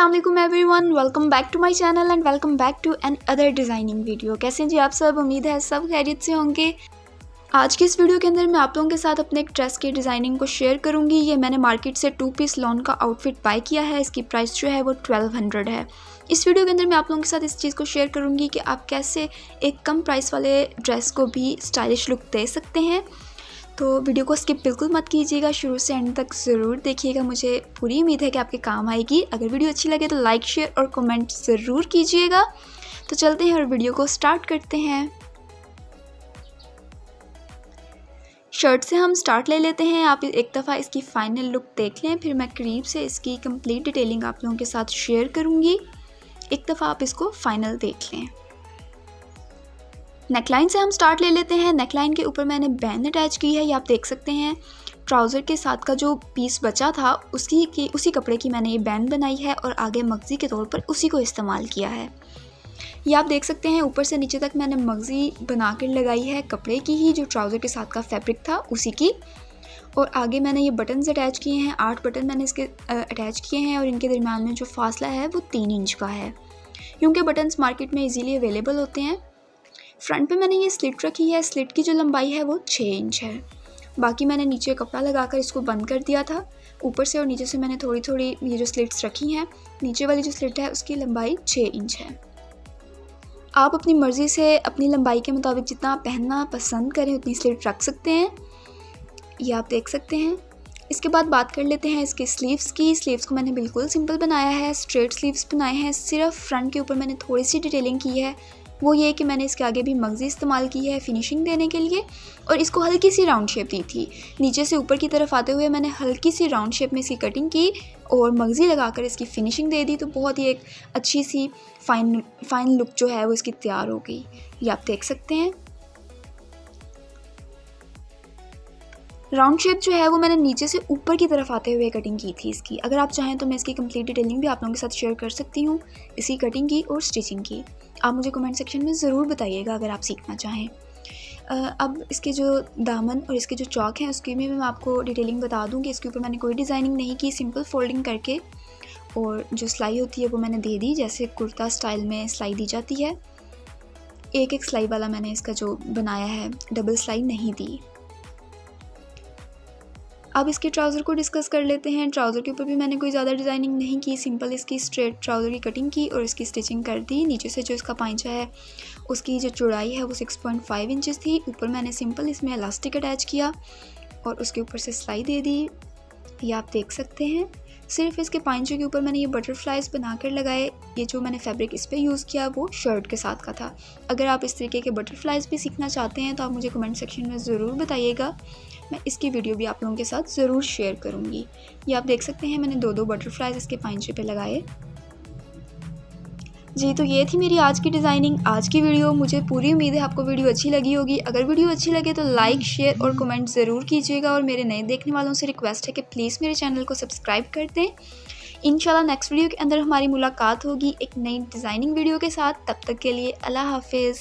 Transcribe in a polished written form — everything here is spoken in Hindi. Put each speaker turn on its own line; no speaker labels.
अस्सलाम वालेकुम everyone, welcome back to my channel and welcome back to another designing video. कैसे हैं जी आप सब? उम्मीद है सब खैरियत से होंगे। आज की इस वीडियो के अंदर मैं आप लोगों के साथ अपने एक ड्रेस की डिज़ाइनिंग को शेयर करूंगी। ये मैंने मार्केट से 2 पीस लॉन का आउटफिट बाय किया है। इसकी प्राइस जो है वो 1200 है। इस वीडियो के अंदर मैं आप लोगों के साथ इस चीज़ को शेयर करूँगी कि आप कैसे एक कम प्राइस वाले ड्रेस को भी स्टाइलिश लुक दे सकते हैं। तो वीडियो को स्किप बिल्कुल मत कीजिएगा, शुरू से एंड तक ज़रूर देखिएगा। मुझे पूरी उम्मीद है कि आपके काम आएगी। अगर वीडियो अच्छी लगे तो लाइक, शेयर और कमेंट ज़रूर कीजिएगा। तो चलते हैं और वीडियो को स्टार्ट करते हैं। शर्ट से हम स्टार्ट ले लेते हैं। आप एक दफ़ा इसकी फ़ाइनल लुक देख लें, फिर मैं करीब से इसकी कंप्लीट डिटेलिंग आप लोगों के साथ शेयर करूँगी। एक दफ़ा आप इसको फ़ाइनल देख लें। नेकलाइन से हम स्टार्ट ले लेते हैं। नेकलाइन के ऊपर मैंने बैंड अटैच की है, ये आप देख सकते हैं। ट्राउज़र के साथ का जो पीस बचा था उसी कपड़े की मैंने ये बैंड बनाई है और आगे मगज़ी के तौर पर उसी को इस्तेमाल किया है। ये आप देख सकते हैं ऊपर से नीचे तक मैंने मगज़ी बना कर लगाई है कपड़े की ही, जो ट्राउज़र के साथ का फैब्रिक था उसी की। और आगे मैंने ये बटन्स अटैच किए हैं। 8 बटन मैंने इसके अटैच किए हैं और इनके दरमियान में जो फासला है वो 3 इंच का है, क्योंकि बटन्स मार्केट में इजीली अवेलेबल होते हैं। फ्रंट पे मैंने ये स्लिट रखी है। स्लिट की जो लंबाई है वो 6 इंच है। बाकी मैंने नीचे कपड़ा लगाकर इसको बंद कर दिया था। ऊपर से और नीचे से मैंने थोड़ी थोड़ी ये जो स्लिट्स रखी हैं, नीचे वाली जो स्लिट है उसकी लंबाई 6 इंच है। आप अपनी मर्ज़ी से अपनी लंबाई के मुताबिक जितना पहनना पसंद करें उतनी स्लिट रख सकते हैं। ये आप देख सकते हैं। इसके बाद बात कर लेते हैं इसके स्लीव्स की। स्लीव्स को मैंने बिल्कुल सिंपल बनाया है, स्ट्रेट स्लीव्स बनाए हैं। सिर्फ फ्रंट के ऊपर मैंने थोड़ी सी डिटेलिंग की है, वो ये कि मैंने इसके आगे भी मगज़ी इस्तेमाल की है फिनिशिंग देने के लिए, और इसको हल्की सी राउंड शेप दी थी। नीचे से ऊपर की तरफ आते हुए मैंने हल्की सी राउंड शेप में इसकी कटिंग की और मगज़ी लगाकर इसकी फिनिशिंग दे दी। तो बहुत ही एक अच्छी सी फाइन लुक जो है वो इसकी तैयार हो गई। ये आप देख सकते हैं। राउंड शेप जो है वो मैंने नीचे से ऊपर की तरफ आते हुए कटिंग की थी इसकी। अगर आप चाहें तो मैं इसकी कंप्लीट डिटेलिंग भी आप लोगों के साथ शेयर कर सकती हूँ, इसी कटिंग की और स्टिचिंग की। आप मुझे कमेंट सेक्शन में ज़रूर बताइएगा अगर आप सीखना चाहें। अब इसके जो दामन और इसके जो चौक हैं उसकी भी मैं आपको डिटेलिंग बता दूँ कि इसके ऊपर मैंने कोई डिज़ाइनिंग नहीं की, सिंपल फोल्डिंग करके, और जो सिलाई होती है वो मैंने दे दी जैसे कुर्ता स्टाइल में सिलाई दी जाती है। एक सिलाई वाला मैंने इसका जो बनाया है, डबल सिलाई नहीं दी। अब इसके ट्राउज़र को डिस्कस कर लेते हैं। ट्राउज़र के ऊपर भी मैंने कोई ज़्यादा डिज़ाइनिंग नहीं की, सिंपल इसकी स्ट्रेट ट्राउज़र की कटिंग की और इसकी स्टिचिंग कर दी। नीचे से जो इसका पांचा है उसकी जो चौड़ाई है वो 6.5 इंचेस थी। ऊपर मैंने सिंपल इसमें इलास्टिक अटैच किया और उसके ऊपर से सिलाई दे दी। ये आप देख सकते हैं। सिर्फ इसके पांचे के ऊपर मैंने ये बटरफ्लाइज बनाकर लगाए। ये जो मैंने फैब्रिक इस पर यूज़ किया वो शर्ट के साथ का था। अगर आप इस तरीके के बटरफ्लाइज भी सीखना चाहते हैं तो आप मुझे कमेंट सेक्शन में ज़रूर बताइएगा, मैं इसकी वीडियो भी आप लोगों के साथ ज़रूर शेयर करूँगी। ये आप देख सकते हैं मैंने 2 बटरफ्लाइज इसके पांचे पे लगाए। जी, तो ये थी मेरी आज की डिज़ाइनिंग, आज की वीडियो। मुझे पूरी उम्मीद है आपको वीडियो अच्छी लगी होगी। अगर वीडियो अच्छी लगे तो लाइक, शेयर और कमेंट ज़रूर कीजिएगा, और मेरे नए देखने वालों से रिक्वेस्ट है कि प्लीज़ मेरे चैनल को सब्सक्राइब कर दें। इंशाल्लाह नेक्स्ट वीडियो के अंदर हमारी मुलाकात होगी एक नई डिज़ाइनिंग वीडियो के साथ। तब तक के लिए अल्लाह हाफिज़।